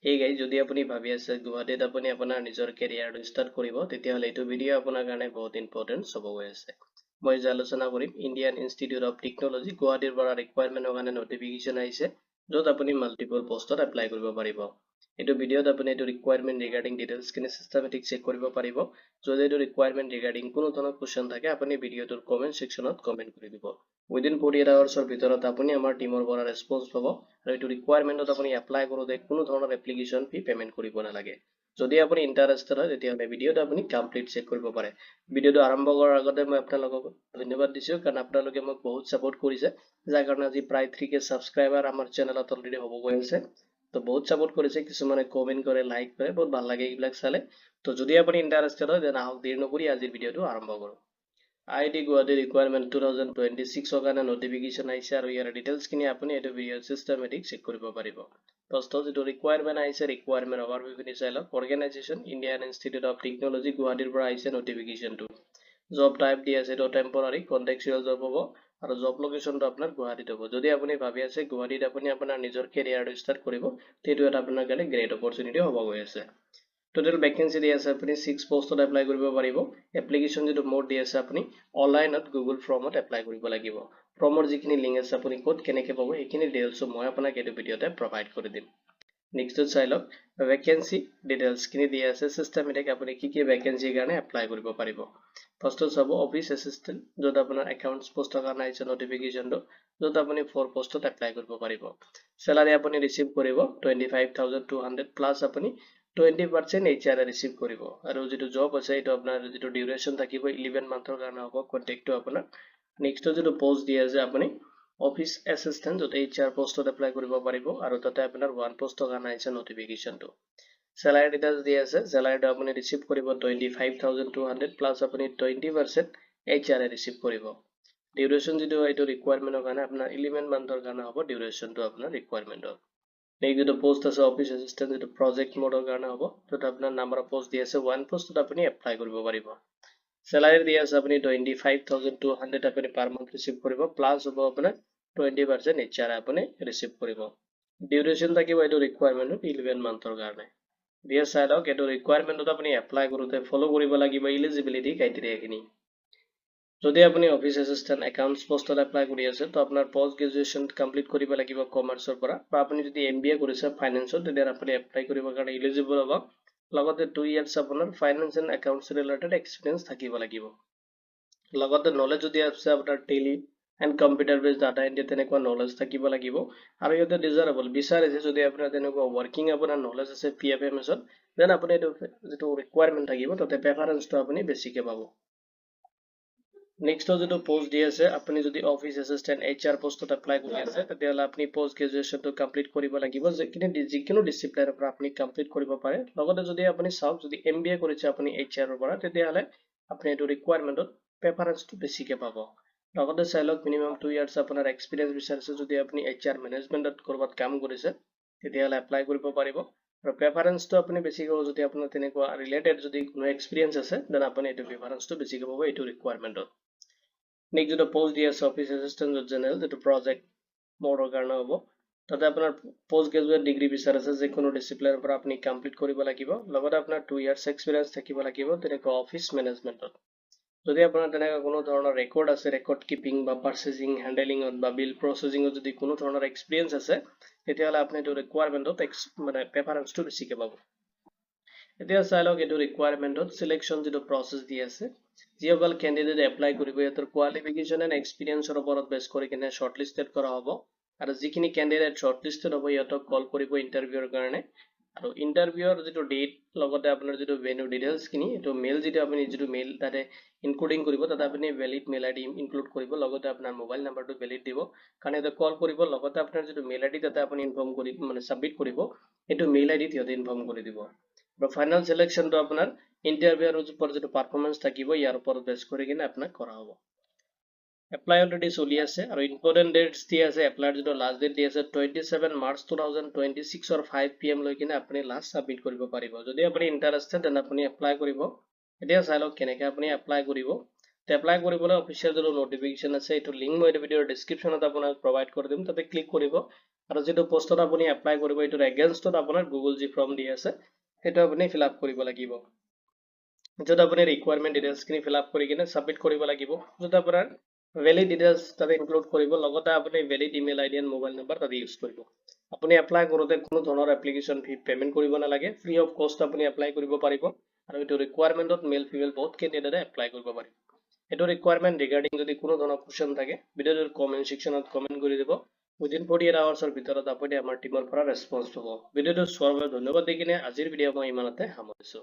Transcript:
Hey guys, যদি আপুনি ভাবি আছে গুৱাহাটীত আপুনি আপোনাৰ নিজৰ কেৰিয়াৰটো ষ্টাৰ্ট কৰিব তেতিয়াহ'লে এইটো ভিডিঅ' আপোনাৰ কাৰণে বহুত ইম্পৰ্টেণ্ট হ'ব গৈ আছে। মই যে আলোচনা কৰিম ইণ্ডিয়ান ইনষ্টিটিউট অফ টেকন'লজি গুৱাহাটীৰ পৰা ৰিকুৱাৰমেণ্টৰ কাৰণে নটিফিকেশ্যন আহিছে য'ত আপুনি মাল্টিপল পোষ্টত এপ্লাই কৰিব পাৰিব। এইটো ভিডিঅ'ত আপুনি এইটো ৰিকুৱাৰমেণ্ট ৰিগাৰ্ডিং ডিটেইলছখিনি চিষ্টেমেটিক চেক কৰিব পাৰিব। যদি এইটো ৰিকুৱাৰমেণ্ট ৰিগাৰ্ডিং কোনো ধৰণৰ কুৱেশ্যন থাকে আপুনি ভিডিঅ'টোৰ কমেণ্ট ছেকশ্যনত কমেণ্ট কৰি দিব। উইদিন 48 আৱাৰ্ছৰ ভিতৰত আপুনি আমাৰ টিমৰ পৰা ৰেছপন্স পাব আৰু এইটো ৰিকুৱাৰমেণ্টত আপুনি এপ্লাই কৰোঁতে কোনো ধৰণৰ এপ্লিকেশ্যন ফি পেমেণ্ট কৰিব নালাগে। যদি আপুনি ইণ্টাৰেষ্টেড হয় তেতিয়াহ'লে ভিডিঅ'টো আপুনি কমপ্লিট চেক কৰিব পাৰে। ভিডিঅ'টো আৰম্ভ কৰাৰ আগতে মই আপোনালোকক ধন্যবাদ দিছোঁ কাৰণ আপোনালোকে মোক বহুত ছাপোৰ্ট কৰিছে, যাৰ কাৰণে আজি প্ৰায় 3K ছাবস্ক্ৰাইবাৰ আমাৰ চেনেলত অলৰেডি হ'ব গৈ আছে। তো বহুত ছাপোৰ্ট কৰিছে, কিছুমানে কমেণ্ট কৰে, লাইক কৰে, বহুত ভাল লাগে এইবিলাক চালে। তো যদি আপুনি ইণ্টাৰেষ্টেড হয় তেনে আহক দেৰি নকৰি আজিৰ ভিডিঅ'টো আৰম্ভ কৰোঁ। IIT গুৱাহাটী ৰিকুৱাৰমেণ্ট 2026 কাৰণে নটিফিকেশ্যন আহিছে আৰু ইয়াৰ ডিটেইলছখিনি আপুনি এইটো ভিডিঅ' চিষ্টেমেটিক চেক কৰিব পাৰিব। ফাৰ্ষ্টত যিটো ৰিকুৱাৰমেণ্ট আহিছে ৰিকুৱাৰমেণ্ট অভাৰভিউখিনি চাই লওক। Organisation Indian institute of technology গুৱাহাটীৰ পৰা আহিছে নটিফিকেশ্যনটো। জব টাইপ দি আছে এইটো টেম্পৰাৰী কণ্টেক্সুৱেল জব হ'ব আৰু জব লোকেশ্যনটো আপোনাৰ গুৱাহাটীত হ'ব। যদি আপুনি ভাবি আছে গুৱাহাটীত আপুনি আপোনাৰ নিজৰ কেৰিয়াৰটো ষ্টাৰ্ট কৰিব সেইটো এটা আপোনাৰ কাৰণে গ্ৰেট অপৰচুনিটি হ'ব গৈ আছে। টোটেল ভেকেঞ্চি দি আছে আপুনি 6 পোষ্টত এপ্লাই কৰিব পাৰিব। এপ্লিকেশ্যন যিটো মোড দি আছে আপুনি অনলাইনত গুগল ফৰ্মত এপ্লাই কৰিব লাগিব। ফৰ্মৰ যিখিনি লিংক আছে আপুনি ক'ত কেনেকৈ পাব সেইখিনি ডিটেইলছ মই আপোনাক এইটো ভিডিঅ'তে প্ৰভাইড কৰি দিম। নেক্সটত চাই লওক ভেকেঞ্চি ডিটেইলছখিনি দি আছে চিষ্টেমেটিক আপুনি কি ভেকেঞ্চিৰ কাৰণে এপ্লাই কৰিব পাৰিব। ফাৰ্ষ্টত চাব অফিচ এছিষ্টেণ্ট য'ত আপোনাৰ একাউণ্টছ পোষ্টৰ কাৰণে আহিছে নটিফিকেশ্যনটো য'ত আপুনি 4 পোষ্টত এপ্লাই কৰিব পাৰিব। চেলাৰী আপুনি ৰিচিভ কৰিব 25,200 প্লাছ আপুনি 20% HR ৰিচিভ কৰিব আৰু যিটো জব আছে এইটো আপোনাৰ যিটো ডিউৰেশ্যন থাকিব 11 মান্থৰ কাৰণে হ'ব কণ্টেক্টটো আপোনাৰ। নেক্সটত যিটো পোষ্ট দি আছে আপুনি অফিচ এছিষ্টেণ্ট য'ত HR পোষ্টত এপ্লাই কৰিব পাৰিব আৰু তাতে আপোনাৰ 1 পোষ্টৰ কাৰণে আহিছে নটিফিকেশ্যনটো। চেলাৰী ডিটেইলছ দি আছে, চেলাৰীটো আপুনি ৰিচিভ কৰিব 25,200 প্লাছ আপুনি 20% HR ৰিচিভ কৰিব। ডিউৰেশ্যন যিটো এইটো ৰিকুৱাৰমেণ্টৰ কাৰণে আপোনাৰ 11 মান্থৰ কাৰণে হ'ব ডিউৰেশ্যনটো আপোনাৰ ৰিকুৱাৰমেণ্টৰ। নেক্সট যিটো পোষ্ট আছে অফিচ এছিষ্টেণ্ট যিটো প্ৰজেক্ট মোডৰ কাৰণে হ'ব তাত আপোনাৰ নাম্বাৰ অফ পোষ্ট দি আছে 1 পোষ্টত আপুনি এপ্লাই কৰিব পাৰিব। চেলাৰী দি আছে আপুনি 25,200 আপুনি পাৰ মান্থ ৰিচিভ কৰিব প্লাছ হ'ব আপোনাৰ 20% HR আপুনি ৰিচিভ কৰিব। ডিউৰেশ্যন থাকিব এইটো ৰিকুৱাৰমেণ্টত 11 মান্থৰ কাৰণে। দিয়া চাই লওক এইটো ৰিকুৱাৰমেণ্টত আপুনি এপ্লাই কৰোঁতে ফ'ল' কৰিব লাগিব ইলিজিবিলিটি ক্ৰাইটেৰিয়াখিনি। যদি আপুনি অফিচ এছিষ্টেণ্ট একাউণ্টছ পোষ্টত এপ্লাই কৰি আছে তো আপোনাৰ পষ্ট গ্ৰেজুৱেশ্যন কমপ্লিট কৰিব লাগিব কমাৰ্চৰ পৰা বা আপুনি যদি MBA কৰিছে ফাইনেন্সত তেতিয়া আপুনি এপ্লাই কৰিবৰ কাৰণে ইলিজিবল হ'ব। লগতে 2 years আপোনাৰ finance and accounts related experience থাকিব লাগিব। লগতে নলেজ যদি আছে আপোনাৰ Tally and computer based data entry তেনেকুৱা নলেজ থাকিব লাগিব আৰু ইয়াতে ডিজাৰেবল বিচাৰিছে যদি আপোনাৰ তেনেকুৱা ৱৰ্কিং আপোনাৰ নলেজ আছে PFMS-ত দেন আপুনি এইটো যিটো ৰিকুৱাৰমেণ্ট থাকিব তাতে প্ৰেফাৰেঞ্চটো আপুনি বেছিকৈ পাব। নেক্সটৰ যিটো পোষ্ট দি আছে আপুনি যদি অফিচ এছিষ্টেণ্ট HR পোষ্টত এপ্লাই কৰি আছে তেতিয়াহ'লে আপুনি পষ্ট গ্ৰেজুৱেশ্যনটো কমপ্লিট কৰিব লাগিব যিকোনো ডিচিপ্লিনৰ পৰা আপুনি কমপ্লিট কৰিব পাৰে। লগতে যদি আপুনি চাওক যদি MBA কৰিছে আপুনি HR-ৰ পৰা তেতিয়াহ'লে আপুনি এইটো ৰিকুৱাৰমেণ্টত প্ৰেফাৰেঞ্চটো বেছিকৈ পাব। লগতে চাই লওক মিনিমাম 2 years আপোনাৰ এক্সপিৰিয়েঞ্চ বিচাৰিছে যদি আপুনি HR মেনেজমেণ্টত ক'ৰবাত কাম কৰিছে তেতিয়াহ'লে এপ্লাই কৰিব পাৰিব। আৰু প্ৰেফাৰেঞ্চটো আপুনি বেছিকৈ হ'ব যদি আপোনাৰ তেনেকুৱা ৰিলেটেড যদি কোনো এক্সপিৰিয়েঞ্চ আছে দেন আপুনি এইটো প্ৰেফাৰেঞ্চটো বেছিকৈ পাব এইটো ৰিকুৱাৰমেণ্টত। নেক্সট যেটো পোষ্ট দি আছে অফিচ এছিষ্টেণ্ট জেনেৰেল যেটো প্ৰজেক্ট মোডৰ কাৰণে হ'ব তাতে আপোনাৰ পোষ্ট গ্ৰেজুৱেট ডিগ্ৰী বিচাৰিছে যিকোনো ডিচিপ্লিনৰ পৰা আপুনি কমপ্লিট কৰিব লাগিব। লগতে আপোনাৰ 2 years এক্সপিৰিয়েঞ্চ থাকিব লাগিব তেনেকুৱা অফিচ মেনেজমেণ্টত। যদি আপোনাৰ তেনেকুৱা কোনো ধৰণৰ ৰেকৰ্ড আছে ৰেকৰ্ড কিপিং বা পাৰ্চেজিং হেণ্ডেলিঙত বা বিল প্ৰচেছিঙত যদি কোনো ধৰণৰ এক্সপিৰিয়েঞ্চ আছে তেতিয়াহ'লে আপুনি এইটো ৰিকুৱাৰমেণ্টত মানে প্ৰেফাৰেঞ্চটো বেছিকৈ পাব। এতিয়া চাই লওক এইটো ৰিকুৱাৰমেণ্টত চিলেকশ্যন যিটো প্ৰচেছ দি আছে যিসকল কেণ্ডিডেট এপ্লাই কৰিব সিহঁতৰ কোৱালিফিকেশ্যন এণ্ড এক্সপিৰিয়েঞ্চৰ ওপৰত বেছ কৰি কিনে শ্বৰ্টলিষ্টেড কৰা হ'ব আৰু যিখিনি কেণ্ডিডেট শ্বৰ্টলিষ্টেড হ'ব সিহঁতক কল কৰিব ইণ্টাৰভিউৰ কাৰণে আৰু ইণ্টাৰভিউৰ যিটো ডেট লগতে আপোনাৰ যিটো ভেন্যু ডিটেইলছখিনি এইটো মেইল যিটো মেইল তাতে ইনক্লুডিং কৰিব তাতে আপুনি ভেলিড মেইল ID ইনক্লুড কৰিব লগতে আপোনাৰ মোবাইল নাম্বাৰটো ভেলিড দিব কাৰণ এটা কল কৰিব লগতে আপোনাৰ যিটো মেইল ID তাতে আপুনি ইনফৰ্ম কৰি মানে ছাবমিট কৰিব এইটো মেইল ID সিহঁতে ইনফৰ্ম কৰি দিব। আৰু ফাইনেল চিলেকশ্যনটো আপোনাৰ ইণ্টাৰভিউৰ ওপৰত যিটো পাৰফৰ্মেঞ্চ থাকিব ইয়াৰ ওপৰত বেছ কৰি কিনে আপোনাক কৰা হ'ব। এপ্লাই অলৰেডি চলি আছে আৰু ইম্পৰ্টেণ্ট ডেটছ দি আছে এপ্লাইৰ যিটো লাষ্ট ডেট দি আছে 27 মাৰ্চ 2026 5 PM লৈ কিনে আপুনি লাষ্ট ছাবমিট কৰিব পাৰিব। যদি আপুনি ইণ্টাৰেষ্টেড দেন আপুনি এপ্লাই কৰিব। এতিয়া চাই লওক কেনেকৈ আপুনি এপ্লাই কৰিব। এপ্লাই কৰিবলৈ অফিচিয়েল যিটো নটিফিকেশ্যন আছে এইটো লিংক মই এইটো ভিডিঅ'ৰ ডিছক্ৰিপশ্যনত আপোনাক প্ৰভাইড কৰি দিম তাতে ক্লিক কৰিব আৰু যেটো পোষ্টত আপুনি এপ্লাই কৰিব এটোৰ এগেইনষ্টত আপোনাৰ গুগল জি ফৰ্ম দি আছে হেতু আপুনি ফিল আপ কৰিব লাগিব যত আপুনি ৰিকুৱাৰমেন্ট ডিটেইলছ খিনি ফিল আপ কৰি কিনে সাবমিট কৰিব লাগিব যত আপোনাৰ ভ্যালিড ডিটেইলছ তাতে ইনক্লুড কৰিব লগতে আপুনি valid email ID and mobile number তাতে ইউজ কৰিব আপুনি এপ্লাই কৰোতে কোনো ধৰণৰ এপ্লিকেশন ফি পেমেন্ট কৰিব নালাগে ফ্ৰী অফ কষ্ট আপুনি এপ্লাই কৰিব পাৰিব আৰু এটো ৰিকুৱাৰমেন্টত মেল ফিমেল বহুত কেণ্ডিডেটে এপ্লাই কৰিব পাৰিব এটো ৰিকুৱাৰমেন্ট ৰিগাৰ্ডিং যদি কোনো ধৰণৰ কোৱেশ্চন থাকে ভিডিওৰ কমেন্ট সেকশনত কমেন্ট কৰি দিব উইদিন 48 আৱাৰ্ছৰ ভিতৰত আপুনি আমাৰ টিমৰ পৰা ৰেসপন্স পাব ভিডিওটো চোৱাৰ বাবে ধন্যবাদ দি কিনে আজিৰ ভিডিও মই ইমানতে সামৰিছো